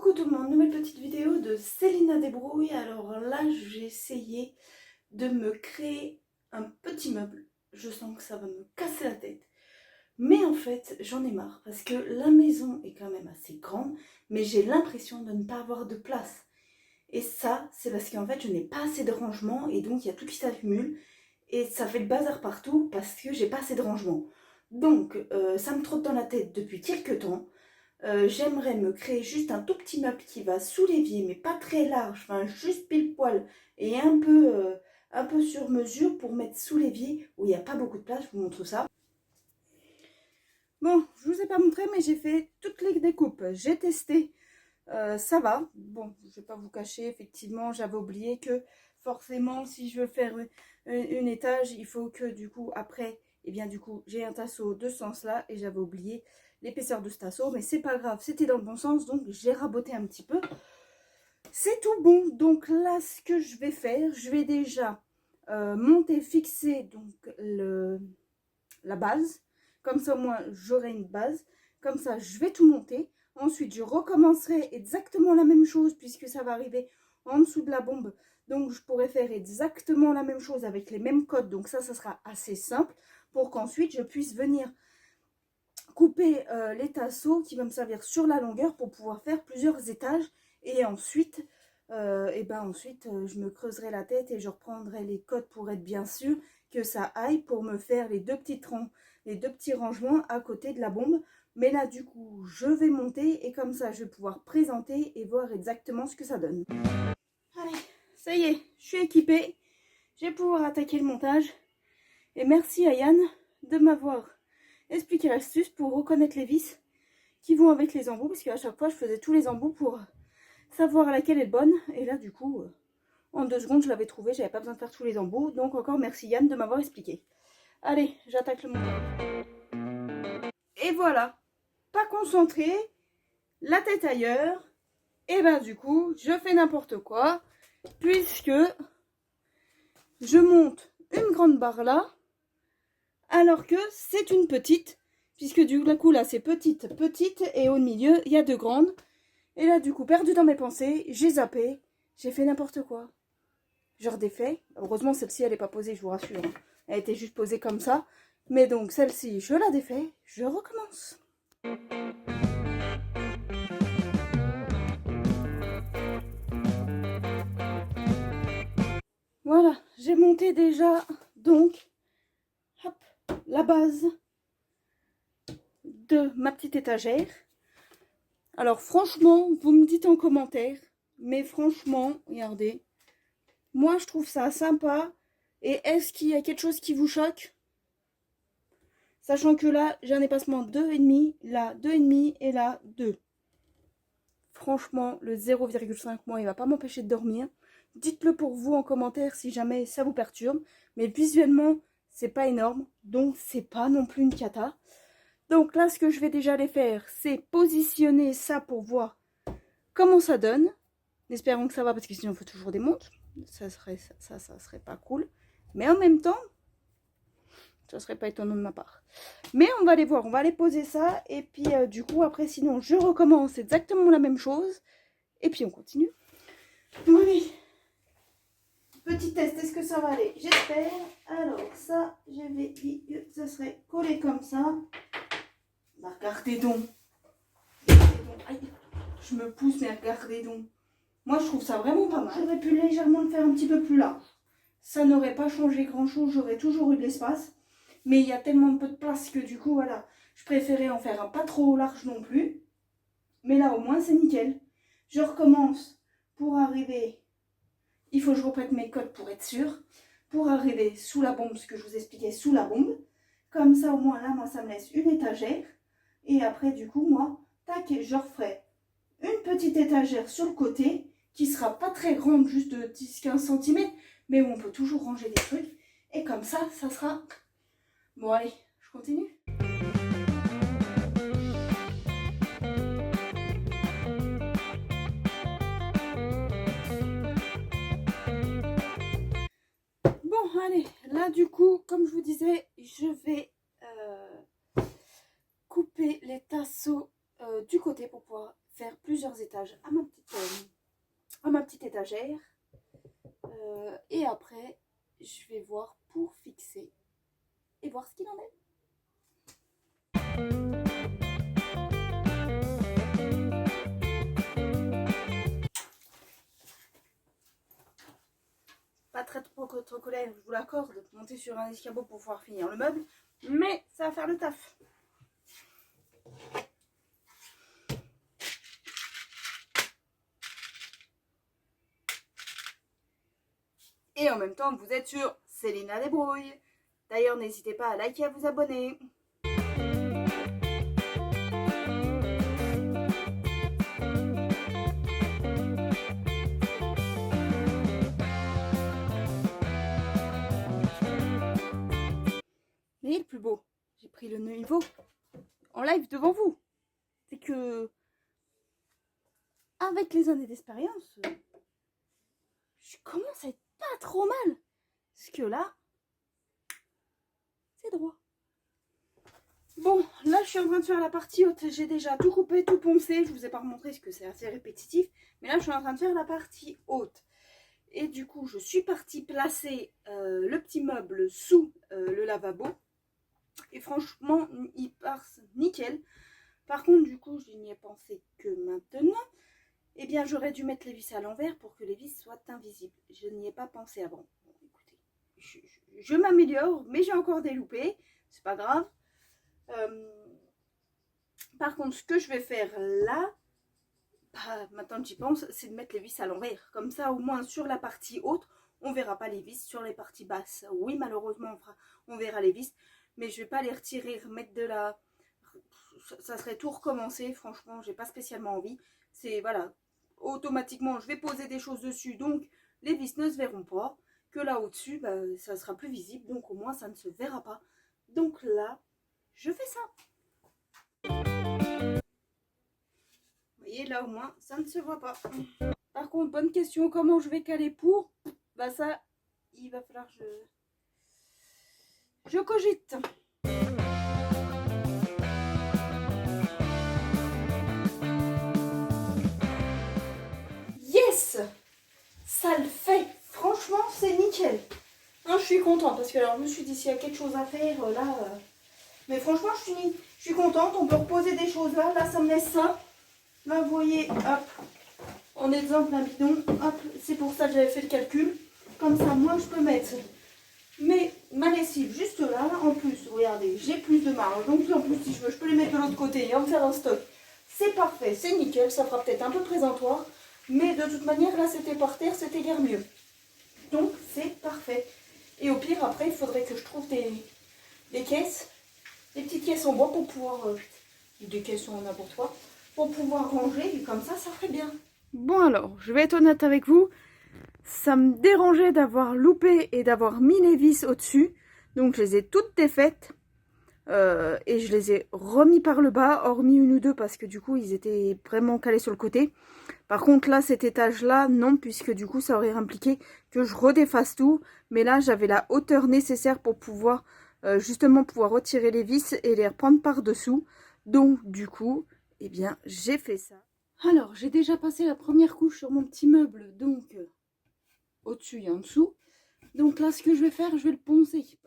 Coucou tout le monde, nouvelle petite vidéo de Célina Débrouille. Alors là, j'ai essayé de me créer un petit meuble. Je sens que ça va me casser la tête. Mais en fait, j'en ai marre parce que la maison est quand même assez grande, mais j'ai l'impression de ne pas avoir de place. Et ça, c'est parce qu'en fait, je n'ai pas assez de rangement et donc il y a tout qui s'accumule et ça fait le bazar partout parce que j'ai pas assez de rangement. Donc, ça me trotte dans la tête depuis quelques temps. J'aimerais me créer juste un tout petit meuble qui va sous l'évier, mais pas très large, enfin juste pile poil et un peu sur mesure pour mettre sous l'évier où il n'y a pas beaucoup de place. Je vous montre ça. Bon, je vous ai pas montré, mais j'ai fait toutes les découpes. J'ai testé, ça va. Bon, je vais pas vous cacher, effectivement, j'avais oublié que forcément, si je veux faire une étage, il faut que du coup, après, et bien du coup, j'ai un tasseau de ce sens-là et j'avais oublié l'épaisseur de ce tasseau, mais c'est pas grave, c'était dans le bon sens, donc j'ai raboté un petit peu. C'est tout bon. Donc là, ce que je vais faire, je vais déjà monter, fixer donc la base. Comme ça, au moins, j'aurai une base. Comme ça, je vais tout monter. Ensuite, je recommencerai exactement la même chose puisque ça va arriver en dessous de la bombe. Donc, je pourrais faire exactement la même chose avec les mêmes codes. Donc ça sera assez simple pour qu'ensuite, je puisse venir couper les tasseaux qui vont me servir sur la longueur pour pouvoir faire plusieurs étages. Et ensuite, je me creuserai la tête et je reprendrai les codes pour être bien sûr que ça aille pour me faire les deux petits rangements à côté de la bombe. Mais là, du coup, je vais monter et comme ça, je vais pouvoir présenter et voir exactement ce que ça donne. Allez, ça y est, je suis équipée. Je vais pouvoir attaquer le montage. Et merci à Yann de m'avoir expliqué l'astuce pour reconnaître les vis qui vont avec les embouts. Parce qu'à chaque fois, je faisais tous les embouts pour savoir laquelle est bonne. Et là, du coup, en 2 secondes, je l'avais trouvé. J'avais pas besoin de faire tous les embouts. Donc encore merci Yann de m'avoir expliqué. Allez, j'attaque le montage. Et voilà, pas concentré, la tête ailleurs. Et ben du coup, je fais n'importe quoi. Puisque je monte une grande barre là. Alors que c'est une petite. Puisque du coup là, c'est petite, et au milieu, il y a 2 grandes. Et là, du coup, perdu dans mes pensées, j'ai zappé, j'ai fait n'importe quoi. Je redéfais. Heureusement, celle-ci, elle n'est pas posée, je vous rassure. Elle était juste posée comme ça. Mais donc, celle-ci, je la défais, je recommence. Voilà, j'ai monté déjà, donc, hop, la base de ma petite étagère. Alors, franchement, vous me dites en commentaire, mais franchement, regardez, moi, je trouve ça sympa. Et est-ce qu'il y a quelque chose qui vous choque? Sachant que là, j'ai un espacement 2,5, là 2,5 et là 2. Franchement, le 0,5, moi, il va pas m'empêcher de dormir. Dites-le pour vous en commentaire si jamais ça vous perturbe. Mais visuellement, c'est pas énorme. Donc, c'est pas non plus une cata. Donc là, ce que je vais déjà aller faire, c'est positionner ça pour voir comment ça donne. Espérons que ça va, parce que sinon, il faut toujours des montres. Ça serait pas cool. Mais en même temps, ça serait pas étonnant de ma part. Mais on va aller voir, on va aller poser ça. Et puis du coup, après, sinon, je recommence exactement la même chose. Et puis on continue. Bon, allez. Petit test, est-ce que ça va aller? J'espère. Alors, ça, j'avais dit que ça serait collé comme ça. Bah, regardez donc. Aïe, je me pousse, mais regardez donc. Moi, je trouve ça vraiment pas mal. J'aurais pu légèrement le faire un petit peu plus large. Ça n'aurait pas changé grand-chose, j'aurais toujours eu de l'espace. Mais il y a tellement peu de place que du coup, voilà, je préférais en faire un pas trop large non plus. Mais là, au moins, c'est nickel. Je recommence pour arriver. Il faut que je reprenne mes codes pour être sûr. Pour arriver sous la bombe, ce que je vous expliquais, sous la bombe. Comme ça, au moins, là, moi, ça me laisse une étagère. Et après, du coup, moi, tac, je referai une petite étagère sur le côté qui sera pas très grande, juste de 10-15 cm, mais où on peut toujours ranger des trucs. Et comme ça, ça sera... Bon, allez, je continue. Bon, allez, là, du coup, comme je vous disais, je vais couper les tasseaux du côté pour pouvoir faire plusieurs étages à ma petite étagère. Et après, je vais voir pour fixer et voir ce qu'il en est. Pas très trop colère, je vous l'accorde, monter sur un escabeau pour pouvoir finir le meuble, mais ça va faire le taf. Et en même temps, vous êtes sur Célina Débrouille. D'ailleurs, n'hésitez pas à liker et à vous abonner. Mais le plus beau, j'ai pris le niveau en live devant vous. C'est que, avec les années d'expérience, je commence à être pas trop mal. Parce que là, c'est droit. Bon, là je suis en train de faire la partie haute. J'ai déjà tout coupé, tout poncé. Je vous ai pas remontré parce que c'est assez répétitif. Mais là je suis en train de faire la partie haute. Et du coup, je suis partie placer le petit meuble sous le lavabo. Et franchement, il passe nickel. Par contre, du coup, je n'y ai pensé que maintenant. Eh bien, j'aurais dû mettre les vis à l'envers pour que les vis soient invisibles. Je n'y ai pas pensé avant. Bon, écoutez, je m'améliore, mais j'ai encore des loupés. C'est pas grave. Par contre, ce que je vais faire là, maintenant que j'y pense, c'est de mettre les vis à l'envers. Comme ça, au moins, sur la partie haute, on ne verra pas les vis. Sur les parties basses, oui, malheureusement, on verra les vis. Mais je ne vais pas les retirer, remettre de la... Ça serait tout recommencer. Franchement, j'ai pas spécialement envie. C'est, voilà, automatiquement, je vais poser des choses dessus. Donc, les vis ne se verront pas. Que là, au-dessus, bah, ça sera plus visible. Donc, au moins, ça ne se verra pas. Donc là, je fais ça. Vous voyez, là, au moins, ça ne se voit pas. Par contre, bonne question, comment je vais caler pour? Bah ça, il va falloir que je cogite. Yes, ça le fait. Franchement, c'est nickel. Hein, je suis contente parce que alors, je me suis dit s'il y a quelque chose à faire là. Mais franchement, je suis contente. On peut reposer des choses là. Là, ça me laisse ça. Là, vous voyez, hop, en exemple, un bidon. Hop, c'est pour ça que j'avais fait le calcul. Comme ça, moi, je peux mettre ma lessive juste là. En plus, regardez, j'ai plus de marge. Donc, en plus, si je veux, je peux les mettre de l'autre côté et en faire un stock. C'est parfait, c'est nickel. Ça fera peut-être un peu présentoir. Mais de toute manière, là, c'était par terre, c'était guère mieux. Donc, c'est parfait. Et au pire, après, il faudrait que je trouve des caisses. Des petites caisses en bois pour pouvoir... des caisses en n'importe quoi. Pour pouvoir ranger. Et comme ça, ça ferait bien. Bon alors, je vais être honnête avec vous. Ça me dérangeait d'avoir loupé et d'avoir mis les vis au-dessus. Donc, je les ai toutes défaites. Et je les ai remis par le bas, hormis une ou deux parce que du coup ils étaient vraiment calés sur le côté. Par contre là, cet étage là, non, puisque du coup ça aurait impliqué que je redéfasse tout. Mais là j'avais la hauteur nécessaire pour pouvoir justement pouvoir retirer les vis et les reprendre par dessous. Donc du coup, eh bien j'ai fait ça. Alors j'ai déjà passé la première couche sur mon petit meuble, donc au-dessus et en dessous. Donc là ce que je vais faire, je vais le poncer.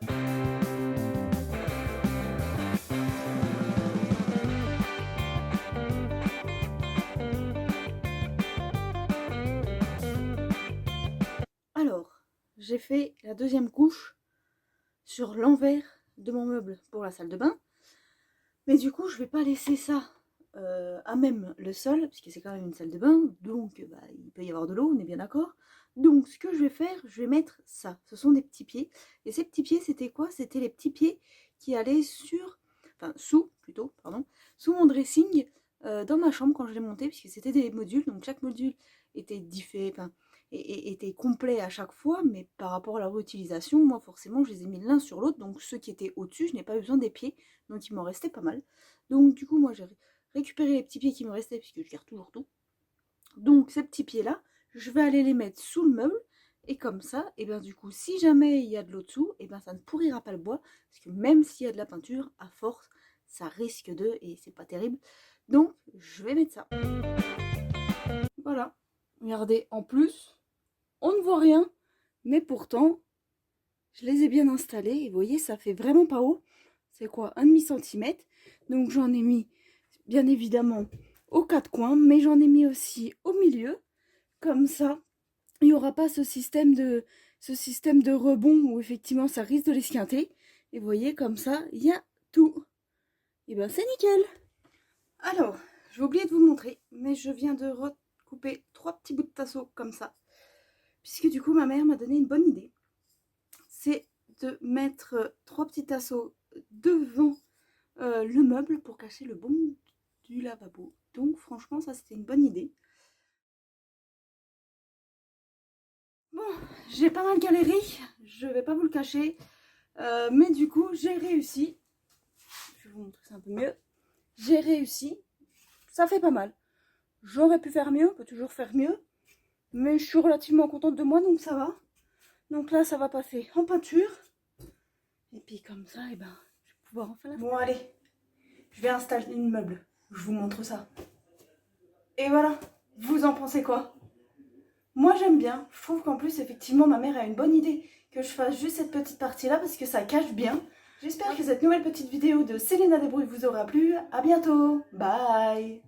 Alors, j'ai fait la deuxième couche sur l'envers de mon meuble pour la salle de bain. Mais du coup, je vais pas laisser ça à même le sol, puisque c'est quand même une salle de bain. Donc, bah, il peut y avoir de l'eau, on est bien d'accord. Donc, ce que je vais faire, je vais mettre ça. Ce sont des petits pieds. Et ces petits pieds, c'était quoi? C'était les petits pieds qui allaient sous sous mon dressing dans ma chambre quand je l'ai monté, puisque c'était des modules. Donc, chaque module était différent. Et était complet à chaque fois, mais par rapport à la réutilisation, moi forcément je les ai mis l'un sur l'autre, donc ceux qui étaient au-dessus, je n'ai pas eu besoin des pieds, donc il m'en restait pas mal. Donc du coup moi j'ai récupéré les petits pieds qui me restaient, puisque je garde toujours tout. Donc ces petits pieds là, je vais aller les mettre sous le meuble, et comme ça, et bien du coup si jamais il y a de l'eau dessous, et bien ça ne pourrira pas le bois, parce que même s'il y a de la peinture, à force, ça risque de, et c'est pas terrible. Donc, je vais mettre ça. Voilà. Regardez, en plus, on ne voit rien. Mais pourtant, je les ai bien installés. Et vous voyez, ça fait vraiment pas haut. C'est quoi, 1,5 cm. Donc, j'en ai mis, bien évidemment, aux 4 coins. Mais j'en ai mis aussi au milieu. Comme ça, il n'y aura pas ce système de rebond où effectivement, ça risque de l'esquinter. Et vous voyez, comme ça, il y a tout. Et ben, c'est nickel. Alors, j'ai oublié de vous montrer, mais je viens de recouper 3 petits bouts de tasseau comme ça. Puisque du coup, ma mère m'a donné une bonne idée. C'est de mettre 3 petits tasseaux devant le meuble pour cacher le bon du lavabo. Donc franchement, ça c'était une bonne idée. Bon, j'ai pas mal galéré, je vais pas vous le cacher. Mais du coup, j'ai réussi. Je vais vous montrer ça un peu mieux. J'ai réussi. Ça fait pas mal. J'aurais pu faire mieux, on peut toujours faire mieux. Mais je suis relativement contente de moi, donc ça va. Donc là, ça va passer en peinture. Et puis comme ça, et ben, je vais pouvoir en faire la fin. Bon, allez. Je vais installer une meuble. Je vous montre ça. Et voilà. Vous en pensez quoi? Moi, j'aime bien. Je trouve qu'en plus, effectivement, ma mère a une bonne idée que je fasse juste cette petite partie-là parce que ça cache bien. J'espère que cette nouvelle petite vidéo de Selena Débrouille vous aura plu. À bientôt. Bye.